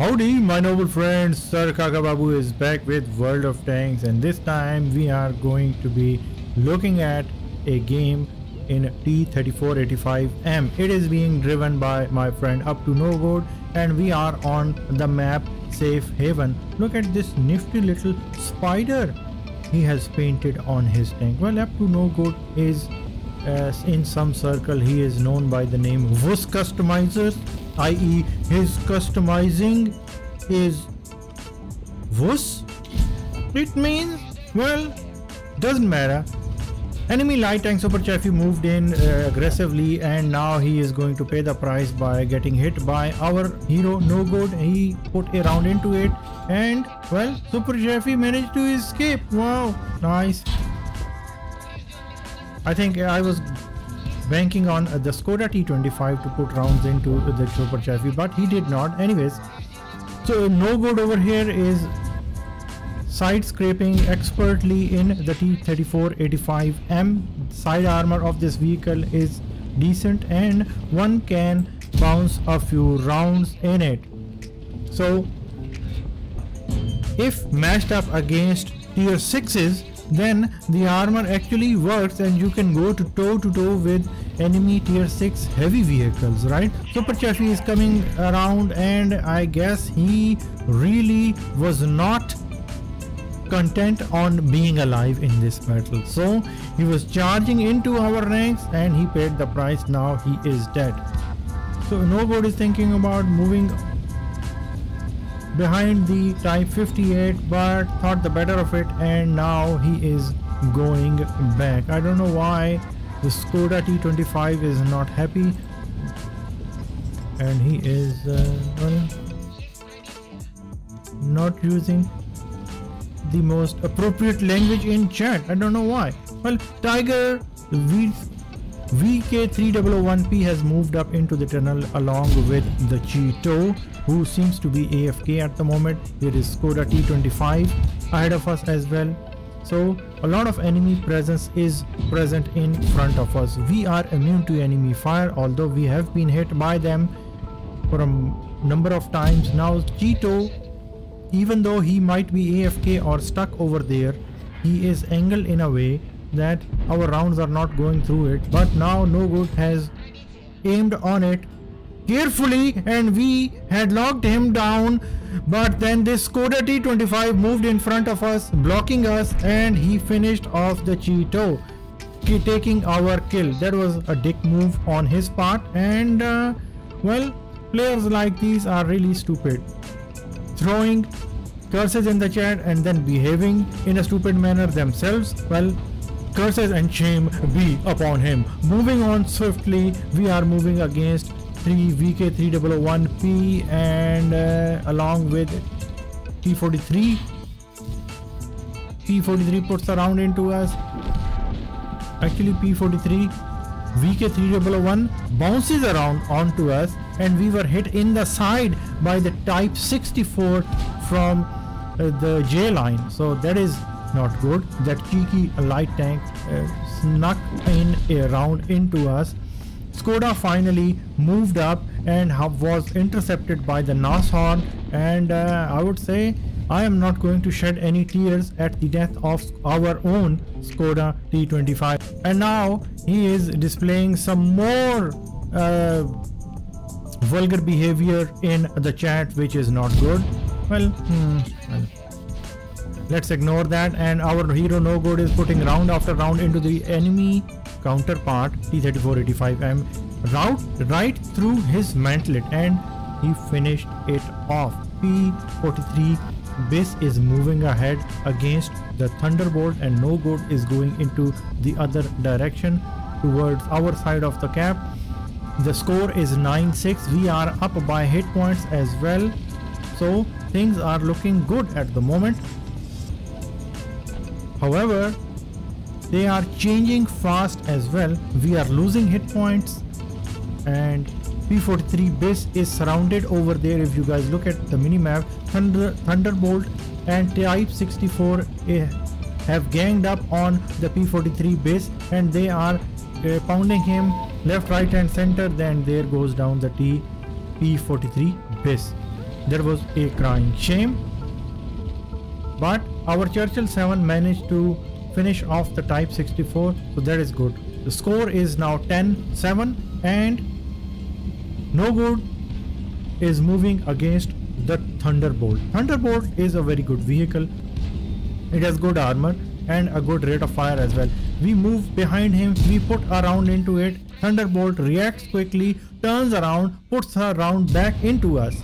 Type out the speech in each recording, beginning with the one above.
Howdy my noble friends, Sir Kakababu is back with World of Tanks, and this time we are going to be looking at a game in T-3485M. It is being driven by my friend Up to No Good, and we are on the map Safe Haven. Look at this nifty little spider he has painted on his tank. Well, Up to No Good is in some circle he is known by the name Vus Customizers, i.e. his customizing is Vus. It means, well, doesn't matter. Enemy light tank Super Chaffee moved in aggressively, and now he is going to pay the price by getting hit by our hero No Good. He put a round into it, and well, Super Chaffee managed to escape. Wow, nice. I think I was banking on the Skoda T25 to put rounds into the Super Chaffee, but he did not. Anyways, so No Good over here is side scraping expertly in the T-3485M. Side armor of this vehicle is decent, and one can bounce a few rounds in it. So if matched up against tier 6s, then the armor actually works and you can go to toe with enemy tier 6 heavy vehicles, right? Super Chaffee is coming around, and I guess he really was not content on being alive in this battle, so he was charging into our ranks and he paid the price. Now he is dead. So No Good is thinking about moving behind the Type 58, but thought the better of it, and now he is going back. I don't know why the Skoda T25 is not happy, and he is well, not using the most appropriate language in chat. I don't know why. Well, Tiger VK3001P has moved up into the tunnel along with the Cheeto, who seems to be AFK at the moment. There is Skoda T25 ahead of us as well. So a lot of enemy presence is present in front of us. We are immune to enemy fire, although we have been hit by them for a number of times. Now Cheeto, even though he might be AFK or stuck over there, he is angled in a way that our rounds are not going through it. But now No Good has aimed on it carefully, and we had locked him down, but then this Skoda T25 moved in front of us, blocking us, and he finished off the Cheeto, taking our kill. That was a dick move on his part, and well, players like these are really stupid, throwing curses in the chat and then behaving in a stupid manner themselves. Well, curses and shame be upon him. Moving on swiftly, we are moving against VK3001P, and along with T43. P43 puts a round into us. Actually, P43 VK3001 bounces around onto us, and we were hit in the side by the Type 64 from the J line. So that is not good. That cheeky light tank snuck in a round into us. Skoda finally moved up and was intercepted by the Nashorn, and I would say I am not going to shed any tears at the death of our own Skoda T25. And now he is displaying some more vulgar behavior in the chat, which is not good. Well, let's ignore that, and our hero No Good is putting round after round into the enemy counterpart T-3485M right through his mantlet, and he finished it off. P43 base is moving ahead against the Thunderbolt, and No Good is going into the other direction towards our side of the cap. The score is 9-6. We are up by hit points as well, so things are looking good at the moment. However, they are changing fast as well. We are losing hit points, and P43 base is surrounded over there. If you guys look at the minimap, Thunderbolt and Type 64 have ganged up on the P43 base, and they are pounding him left, right and center. Then there goes down the P43 base. there was a crying shame. But our Churchill 7 managed to finish off the Type 64, so that is good. The score is now 10-7, and No Good is moving against the Thunderbolt. Thunderbolt is a very good vehicle. It has good armor and a good rate of fire as well. We move behind him, we put a round into it. Thunderbolt reacts quickly, turns around, puts her round back into us.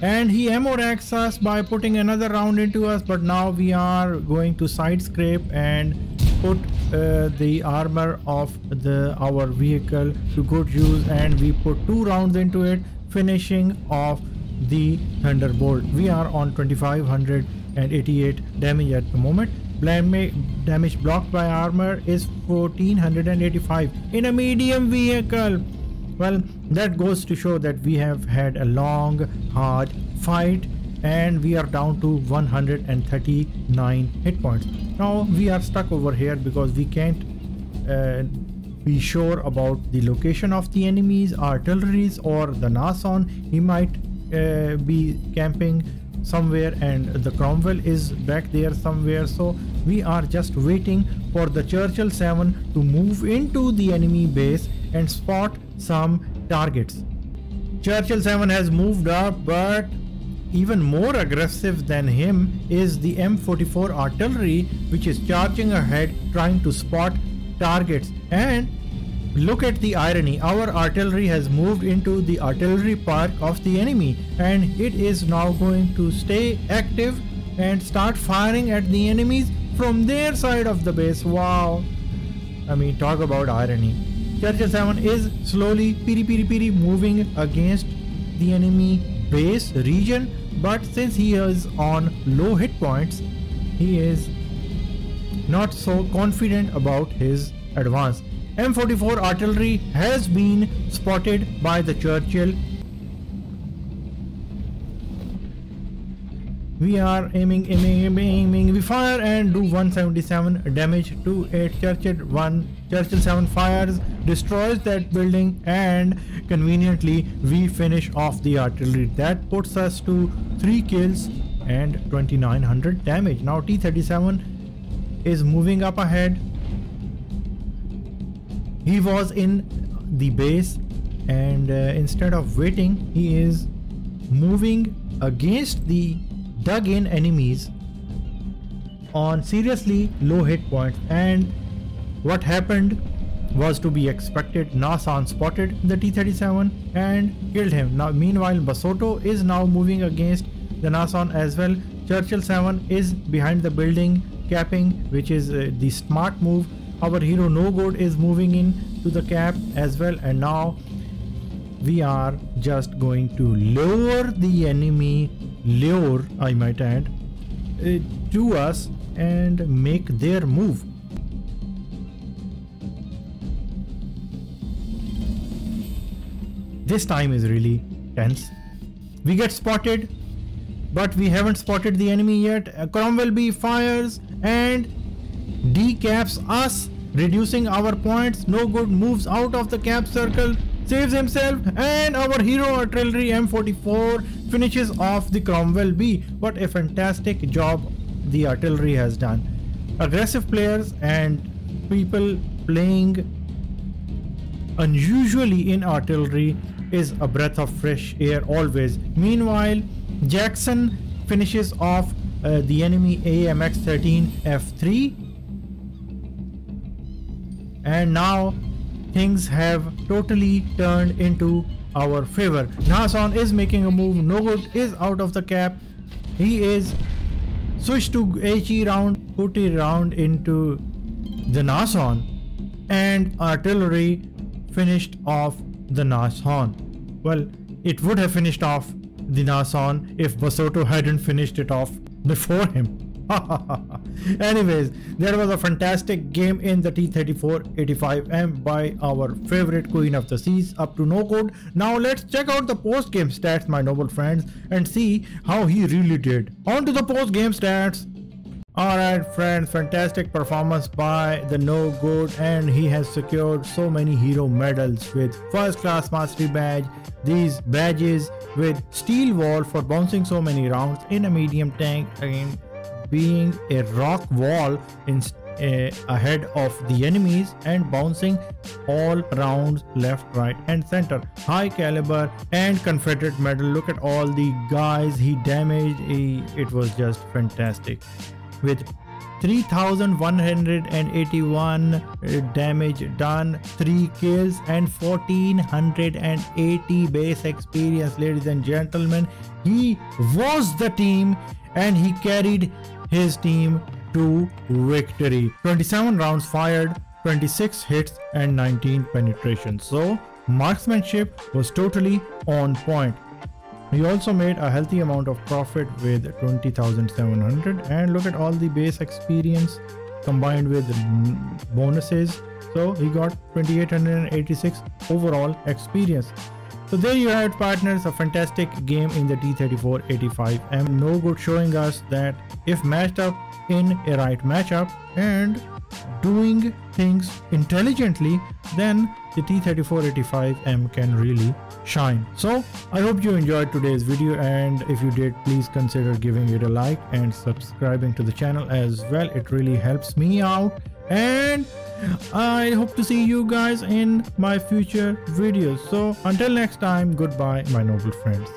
And he ammo racks us by putting another round into us, but now we are going to side scrape and put the armor of our vehicle to good use, and we put 2 rounds into it, finishing off the Thunderbolt. We are on 2588 damage at the moment. Damage blocked by armor is 1485 in a medium vehicle. Well, that goes to show that we have had a long, hard fight, and we are down to 139 hit points. Now we are stuck over here because we can't be sure about the location of the enemies, artilleries, or the Nason. He might be camping somewhere, and the Cromwell is back there somewhere. So we are just waiting for the Churchill 7 to move into the enemy base and spot some targets. Churchill 7 has moved up, but even more aggressive than him is the M44 artillery, which is charging ahead trying to spot targets. And look at the irony, our artillery has moved into the artillery park of the enemy, and it is now going to stay active and start firing at the enemies from their side of the base. Wow, I mean, talk about irony. Churchill 7 is slowly piri moving against the enemy base region, but since he is on low hit points, he is not so confident about his advance. M44 artillery has been spotted by the Churchill. We are aiming. We fire and do 177 damage to a Churchill 1. Churchill 7 fires, destroys that building, and conveniently we finish off the artillery. That puts us to 3 kills and 2900 damage. Now T-37 is moving up ahead. He was in the base, and instead of waiting, he is moving against the dug in enemies on seriously low hit points. And what happened was to be expected. Nason spotted the T-37 and killed him. Now meanwhile, Basotto is now moving against the Nason as well. Churchill 7 is behind the building capping, which is the smart move. Our hero No Good is moving in to the cap as well, and now we are just going to lure the enemy, I might add, to us and make their move. This time is really tense. We get spotted, but we haven't spotted the enemy yet. Cromwell B fires and decaps us, reducing our points. No Good moves out of the cap circle, saves himself, and our hero artillery M44 finishes off the Cromwell B. What a fantastic job the artillery has done. Aggressive players and people playing unusually in artillery is a breath of fresh air always. Meanwhile, Jackson finishes off the enemy AMX-13F3, and now things have totally turned into our favor. Nason is making a move. No Good is out of the cap. He is switched to HE round, put a round into the Nason, and artillery finished off the Nason. Well, it would have finished off the Nason if Basotto hadn't finished it off before him. Anyways, there was a fantastic game in the T-34-85M by our favorite Queen of the Seas up to No Good. Now let's check out the post-game stats, my noble friends, and see how he really did. On to the post-game stats. Alright friends, fantastic performance by the No Goat, and he has secured so many hero medals with first class mastery badge, these badges with steel wall for bouncing so many rounds in a medium tank, again being a rock wall in ahead of the enemies and bouncing all rounds left, right and center. High caliber and confederate medal. Look at all the guys he damaged. It was just fantastic. With 3181 damage done, 3 kills and 1480 base experience. Ladies and gentlemen, he was the team and he carried his team to victory. 27 rounds fired, 26 hits and 19 penetrations. So marksmanship was totally on point. He also made a healthy amount of profit with 20,700, and look at all the base experience combined with bonuses. So he got 2886 overall experience. So there you have it, partners, a fantastic game in the T-34-85M. No Goat showing us that if matched up in a right matchup and doing things intelligently, then the T-34-85M can really shine. So I hope you enjoyed today's video, and if you did, please consider giving it a like and subscribing to the channel as well. It really helps me out, and I hope to see you guys in my future videos. So until next time, goodbye my noble friends.